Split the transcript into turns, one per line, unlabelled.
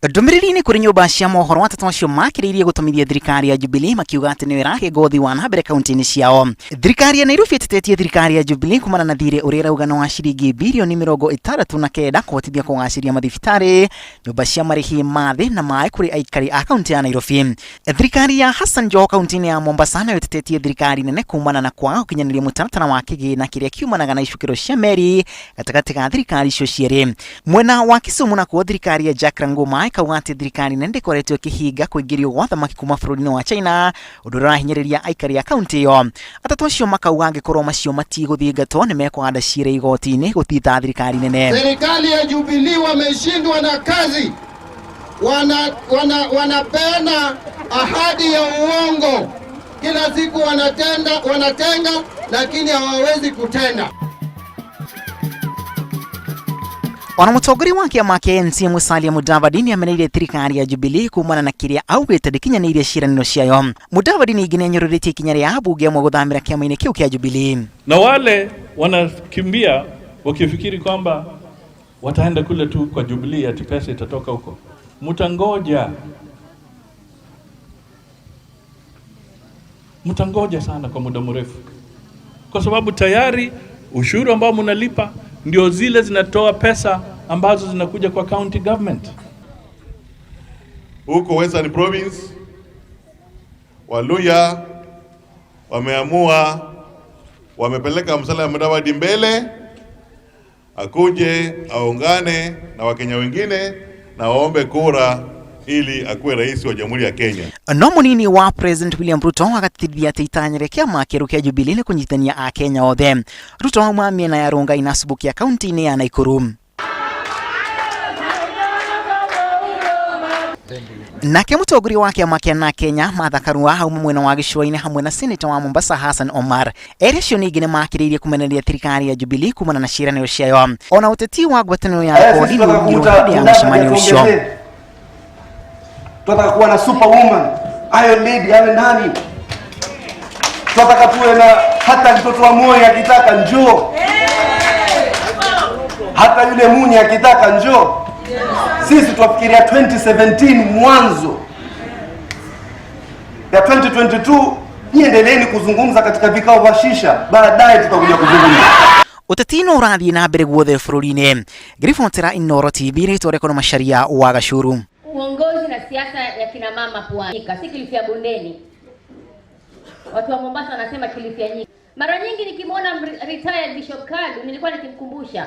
Ndumiriri-ini kuri nyumba cia mohoro atatu acio makiririe gutumithia thirikari ya Jubilee makiuga ati ni wirage gothi wa nambere kaunti-ini ciao. Thirikari ya Nairobi ĩtĩtĩtie thirikari ya Jubilee kumana na thirĩ ũrĩa ĩrauga no wa ciringi birioni 69 kũhotithia kũgacĩria mathibitarĩ, nyumba cia marĩhi ma thĩ na maĩ kũrĩ aikari a kaunti ya Nairobi. Thirikari ya Hassan Joho kaunti-ini ya Mombasa nayo ĩtĩtĩtie thirikari nene kumana na kwaga gũkinyanĩria mũtaratara wa kĩgĩna kĩrĩa kiumanaga na icukĩro cia meri gatagatĩ ga thirikari icio cierĩ. Mwena wa Kisumu nakuo thirikari ya Jack Ranguma kauga ati thirikari nende ĩkoretwo ĩkĩhinga kũingĩrio gwa thamaki kuma bũrũri-inĩ wa China, ũndũ ũrahinyĩrĩria aikari a kaunti ĩyo. Atatu acio makauga angĩkorwo macio matigũthingatwo nĩ mekũhanda ciira igoti-inĩ gũtita thirikari nene.
Serikali ya Jubilee wameshindwa na kazi, wanapeana ahadi ya uongo, kila siku wanatenga lakini hawawezi kutenda.
Mũtongoria wa kĩama kĩa ANC Musalia Mudavadi nĩameneire thirikari ya Jubilee kumana na kĩrĩa augĩte ndĩkinyanĩirie ciĩranĩro ciayo. Mudavadi ningĩ nĩanyororĩtie ikinya rĩa ambunge amwe gũthamĩra kĩama-inĩ kĩu kĩa Jubilee.
Na wale wanakimbia wakifikiri kwamba wataenda kule tu kwa Jubilee ati pesa itatoka huko. Mtangoja sana kwa muda mrefu, kwa sababu tayari ushuru ambao mnalipa ndio zile zinatoa pesa ambazo zinakuja kwa county government.
Huko Western Province Waluya wameamua, wamepeleka Musalia Mudavadi mbele akuje aungane na Wakenya wengine na waombe kura ili akuwe rais wa Jamhuri ya Kenya.
No munini wa President William Ruto agatithia ati itanya rĩa kĩama kĩerũ kĩa Jubilee nĩ kũnyitithania a Kenya othe. Ruto auma mĩena ya Rongai na Subukia kaunti-inĩ ya Nakuru. Nake mũtongoria wa kĩama kĩa na Kenya Martha Karua auma mwena wa gĩcũa-inĩ hamwe na Senator wa Mombasa Hassan Omar. Erĩ acio ningĩ nĩ makĩrĩirie kũmenereria thirikari ya Jubilee kumana na ciĩranĩro ciayo. Ona ũteti wa ngwatanĩro ya kodi nĩũgirwo hĩndĩ ya mũcemanio ũcio.
Tunataka kuwa na superwoman, Iron Lady awe ndani. Tunataka tuwe na hata mtoto wa Moi akitaka njoo. Hata yule Munyi akitaka njoo. Sisi tunafikiria 2017 mwanzo. Ya 2022 niendeleeni kuzungumza katika vikao vya shisha, baadaye tutakuja kuzungumza.
Ũteti no ũrathiĩ na mbere guothe bũrũri-inĩ. Ngiribotera Inooro TV rĩtwa rĩakwa Macharia wa Gachuru.
Uongozi na siasa ya kina mama Pwani, si Kilifi ya bondeni. Watu wa Mombasa wanasema Kilifi ya nyika. Mara nyingi nikimwona retired Bishop Kadu nilikuwa nikimkumbusha